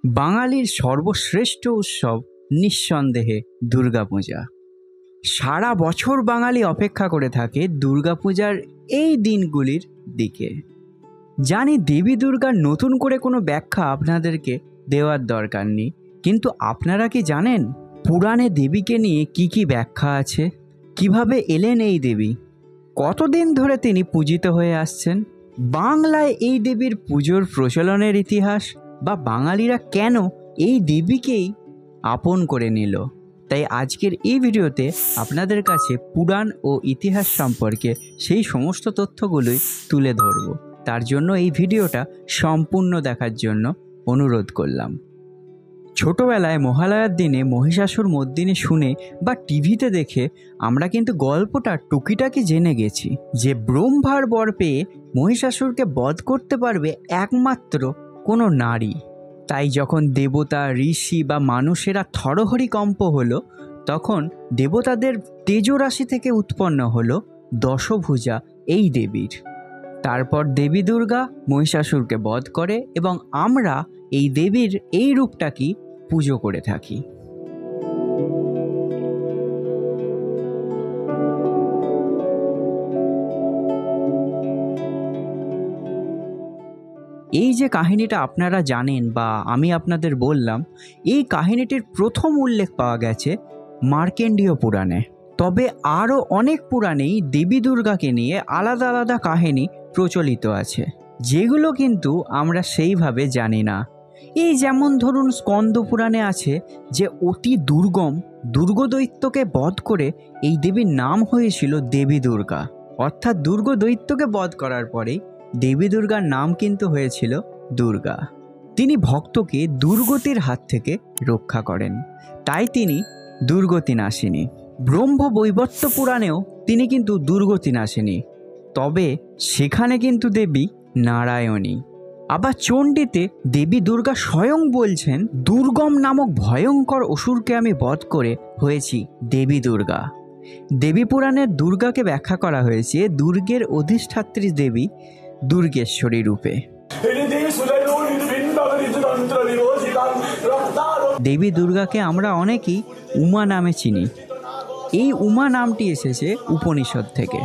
বাঙালির সর্বশ্রেষ্ঠ উৎসব নিঃসন্দেহে দুর্গাপূজা। সারা বছর বাঙালি অপেক্ষা করে থাকে দুর্গাপূজার এই দিনগুলির দিকে। জানি দেবী দুর্গার নতুন করে কোনো ব্যাখ্যা আপনাদেরকে দেওয়ার দরকার নেই, কিন্তু আপনারা কি জানেন পুরাণে দেবীকে নিয়ে কি ব্যাখ্যা আছে? কিভাবে এলেন এই দেবী? কতদিন ধরে তিনি পূজিত হয়ে আসছেন? বাংলায় এই দেবীর পুজোর প্রচলনের ইতিহাস, বা বাঙালিরা কেন এই দেবীকেই আপন করে নিল। তাই আজকের এই ভিডিওতে আপনাদের কাছে পুরাণ ও ইতিহাস সম্পর্কে সেই সমস্ত তথ্যগুলোই তুলে ধরব। তার জন্য এই ভিডিওটা সম্পূর্ণ দেখার জন্য অনুরোধ করলাম। ছোটবেলায় মহালয়ার দিনে মহিষাসুর মর্দিনী শুনে বা টিভিতে দেখে আমরা কিন্তু গল্পটা টুকিটাকি জেনে গেছি যে ব্রহ্মার বর পেয়ে মহিষাসুরকে বধ করতে পারবে একমাত্র কোনো নারী। তাই যখন দেবতা, ঋষি বা মানুষেরা থরহরিকম্প হলো, তখন দেবতাদের তেজরাশি থেকে উৎপন্ন হলো দশভুজা এই দেবীর। তারপর দেবী দুর্গা মহিষাসুরকে বধ করে এবং আমরা এই দেবীর এই রূপটাকেই পুজো করে থাকি। এই যে কাহিনীটা আপনারা জানেন বা আমি আপনাদের বললাম, এই কাহিনীটির প্রথম উল্লেখ পাওয়া গেছে মার্কেন্ডীয় পুরাণে। তবে আরও অনেক পুরাণেই দেবী দুর্গাকে নিয়ে আলাদা আলাদা কাহিনী প্রচলিত আছে, যেগুলো কিন্তু আমরা সেইভাবে জানি না। এই যেমন ধরুন স্কন্দ পুরাণে আছে যে অতি দুর্গম দুর্গদৈত্যকে বধ করে এই দেবীর নাম হয়েছিল দেবী দুর্গা। অর্থাৎ দুর্গদৈত্যকে বধ করার পরেই দেবী দুর্গার নাম কিন্তু হয়েছিল দুর্গা। তিনি ভক্তকে দুর্গতির হাত থেকে রক্ষা করেন, তাই তিনি দুর্গতি নাশিনী। ব্রহ্ম বৈবর্ত পুরাণেও তিনি কিন্তু দুর্গতি নাশিনী, তবে সেখানে কিন্তু দেবী নারায়ণী। আবার চণ্ডীতে দেবী দুর্গা স্বয়ং বলছেন, দুর্গম নামক ভয়ঙ্কর অসুরকে আমি বধ করে হয়েছি দেবী দুর্গা। দেবী পুরাণের দুর্গাকে ব্যাখ্যা করা হয়েছে দুর্গের অধিষ্ঠাত্রী দেবী দুর্গেশ্বরী রূপে। দেবী দুর্গাকে আমরা অনেকেই উমা নামে চিনি। এই উমা নামটি এসেছে উপনিষদ থেকে।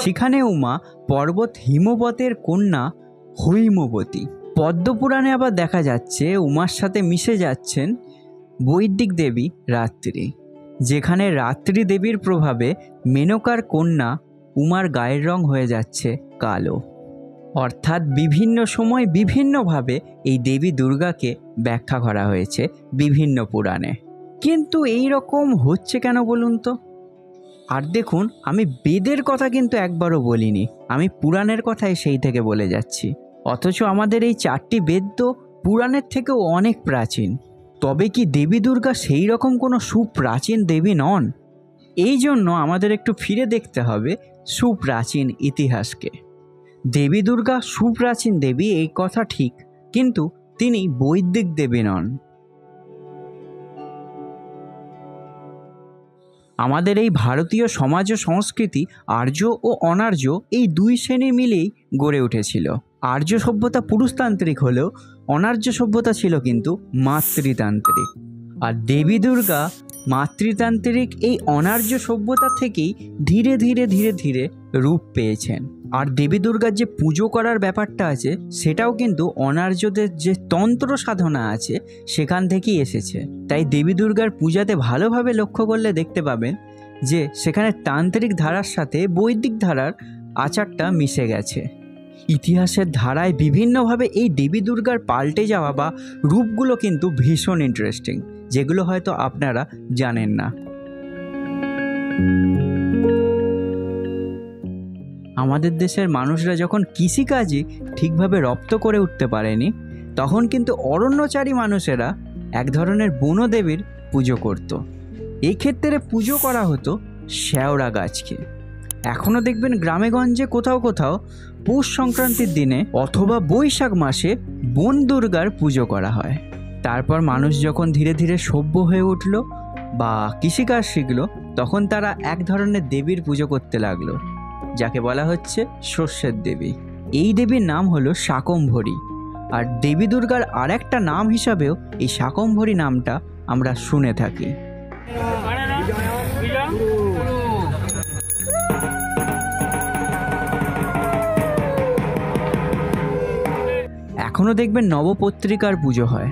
সেখানে উমা পর্বত হিমবতের কন্যা হৈমবতী। পদ্মপুরাণে আবার দেখা যাচ্ছে উমার সাথে মিশে যাচ্ছেন বৈদিক দেবী রাত্রি, যেখানে রাত্রি দেবীর প্রভাবে মেনকার কন্যা উমার গায়ের রং হয়ে যাচ্ছে কালো। অর্থাৎ বিভিন্ন সময় বিভিন্নভাবে এই দেবী দুর্গাকে ব্যাখ্যা করা হয়েছে বিভিন্ন পুরাণে। কিন্তু এই রকম হচ্ছে কেন বলুন তো? আর দেখুন, আমি বেদের কথা কিন্তু একবারও বলিনি, আমি পুরাণের কথাই সেই থেকে বলে যাচ্ছি। অথচ আমাদের এই 4টি বেদ তো পুরাণের থেকেও অনেক প্রাচীন। তবে কি দেবী দুর্গা সেই রকম কোনো সুপ্রাচীন দেবী নন? এই জন্য আমাদের একটু ফিরে দেখতে হবে সুপ্রাচীন ইতিহাসকে। দেবী দুর্গা সুপ্রাচীন দেবী এই কথা ঠিক, কিন্তু তিনি বৈদিক দেবী নন। আমাদের এই ভারতীয় সমাজ ও সংস্কৃতি আর্য ও অনার্য এই দুই শ্রেণী মিলেই গড়ে উঠেছিল। আর্য সভ্যতা পুরুষতান্ত্রিক হলেও অনার্য সভ্যতা ছিল কিন্তু মাতৃতান্ত্রিক। আর দেবী দুর্গা মাতৃতান্ত্রিক এই অনার্য সভ্যতা থেকেই ধীরে ধীরে ধীরে ধীরে রূপ পেয়েছেন। আর দেবী দুর্গার যে পুজো করার ব্যাপারটা আছে, সেটাও কিন্তু অনার্যদের যে তন্ত্র সাধনা আছে সেখান থেকেই এসেছে। তাই দেবী দুর্গার পূজাতে ভালোভাবে লক্ষ্য করলে দেখতে পাবেন যে সেখানে তান্ত্রিক ধারার সাথে বৈদিক ধারার আচারটা মিশে গেছে। ইতিহাসের ধারায় বিভিন্নভাবে এই দেবী দুর্গার পাল্টে যাওয়া বা রূপগুলো কিন্তু ভীষণ ইন্টারেস্টিং, যেগুলো হয়তো আপনারা জানেন না। আমাদের দেশের মানুষরা যখন কৃষিকাজই ঠিকভাবে রপ্ত করে উঠতে পারেনি, তখন কিন্তু অরণ্যচারী মানুষেরা এক ধরনের বনদেবীর পুজো করত। এই ক্ষেত্রে পুজো করা হতো শেওড়া গাছকে। এখনও দেখবেন গ্রামেগঞ্জে কোথাও কোথাও পৌষ সংক্রান্তির দিনে অথবা বৈশাখ মাসে বন দুর্গার পুজো করা হয়। তারপর মানুষ যখন ধীরে ধীরে সভ্য হয়ে উঠল বা কৃষিকাজ শিখল, তখন তারা এক ধরনের দেবীর পুজো করতে লাগলো, যাকে বলা হচ্ছে শস্যের দেবী। এই দেবীর নাম হলো শাকম্ভরী। আর দেবী দুর্গার আর একটা নাম হিসাবেও এই শাকম্ভরী নামটা আমরা শুনে থাকি। এখনো দেখবেন নবপত্রিকার পুজো হয়।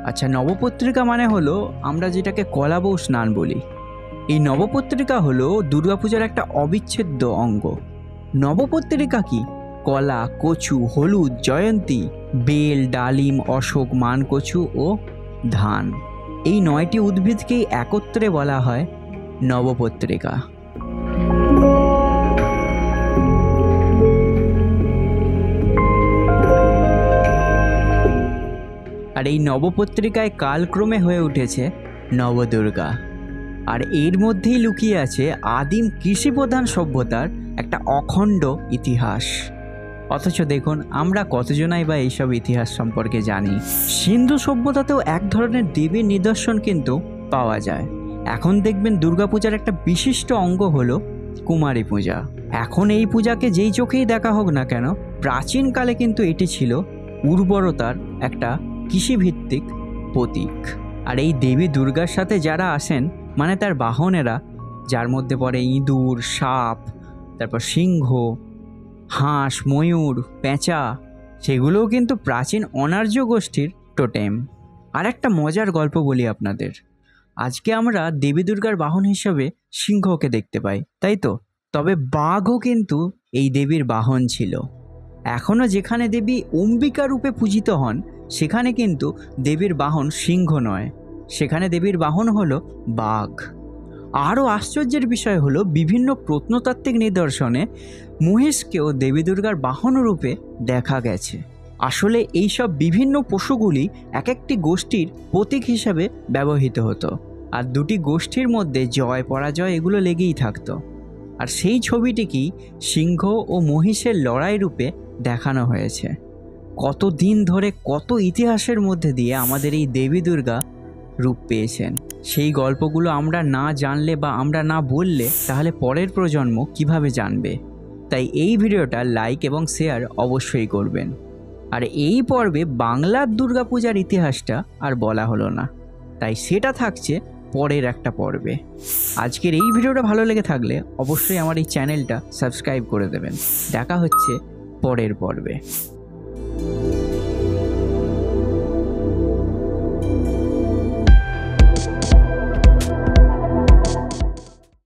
আচ্ছা, নবপত্রিকা মানে হলো আমরা যেটাকে কলাবউ স্নান বলি। এই নবপত্রিকা হলো দুর্গাপূজার একটা অবিচ্ছেদ্য অঙ্গ। নবপত্রিকা কি? কলা, কচু, হলুদ, জয়ন্তী, বেল, ডালিম, অশোক, মানকচু ও ধান, এই 9টি উদ্ভিদকেই একত্রে বলা হয় নবপত্রিকা। আর এই নবপত্রিকায় কালক্রমে হয়ে উঠেছে নবদুর্গা। আর এর মধ্যেই লুকিয়ে আছে আদিম কৃষিপ্রধান সভ্যতার একটা অখণ্ড ইতিহাস। অথচ দেখুন আমরা কতজনাই বা এইসব ইতিহাস সম্পর্কে জানি। সিন্ধু সভ্যতাতেও এক ধরনের দেবীর নিদর্শন কিন্তু পাওয়া যায়। এখন দেখবেন দুর্গাপূজার একটা বিশিষ্ট অঙ্গ হলো কুমারী পূজা। এখন এই পূজাকে যেই চোখেই দেখা হোক না কেন, প্রাচীনকালে কিন্তু এটি ছিল উর্বরতার একটা কৃষিভিত্তিক প্রতীক। আর এই দেবী দুর্গার সাথে যারা আসেন, মানে তার বাহনেরা, যার মধ্যে পড়ে ইঁদুর, সাপ, তারপর সিংহ, হাঁস, ময়ূর, পেঁচা, সেগুলোও কিন্তু প্রাচীন অনার্য গোষ্ঠীর টোটেম। আর একটা মজার গল্প বলি আপনাদের। আজকে আমরা দেবী দুর্গার বাহন হিসাবে সিংহকে দেখতে পাই, তাই তো? তবে বাঘও কিন্তু এই দেবীর বাহন ছিল। এখনও যেখানে দেবী অম্বিকা রূপে পূজিত হন, সেখানে কিন্তু দেবীর বাহন সিংহ নয়, সেখানে দেবীর বাহন হলো বাঘ। আরও আশ্চর্যের বিষয় হলো বিভিন্ন প্রত্নতাত্ত্বিক নিদর্শনে মহিষকেও দেবী দুর্গার বাহন রূপে দেখা গেছে। আসলে এইসব বিভিন্ন পশুগুলি এক একটি গোষ্ঠীর প্রতীক হিসাবে ব্যবহৃত হতো, আর দুটি গোষ্ঠীর মধ্যে জয় পরাজয় এগুলো লেগেই থাকতো। আর সেই ছবিটিকেই সিংহ ও মহিষের লড়াই রূপে দেখানো হয়েছে। কত দিন ধরে কত ইতিহাসের মধ্যে দিয়ে আমাদের এই দেবী দুর্গা রূপ পেয়েছেন, সেই গল্পগুলো আমরা না জানলে বা আমরা না বললে তাহলে পরের প্রজন্ম কিভাবে জানবে? তাই এই ভিডিওটা লাইক এবং শেয়ার অবশ্যই করবেন। আর এই পর্বে বাংলার দুর্গাপূজার ইতিহাসটা আর বলা হলো না, তাই সেটা থাকছে পরের একটা পর্বে। আজকের এই ভিডিওটা ভালো লেগে থাকলে অবশ্যই আমার এই চ্যানেলটা সাবস্ক্রাইব করে দেবেন। দেখা হচ্ছে পরের পর্বে।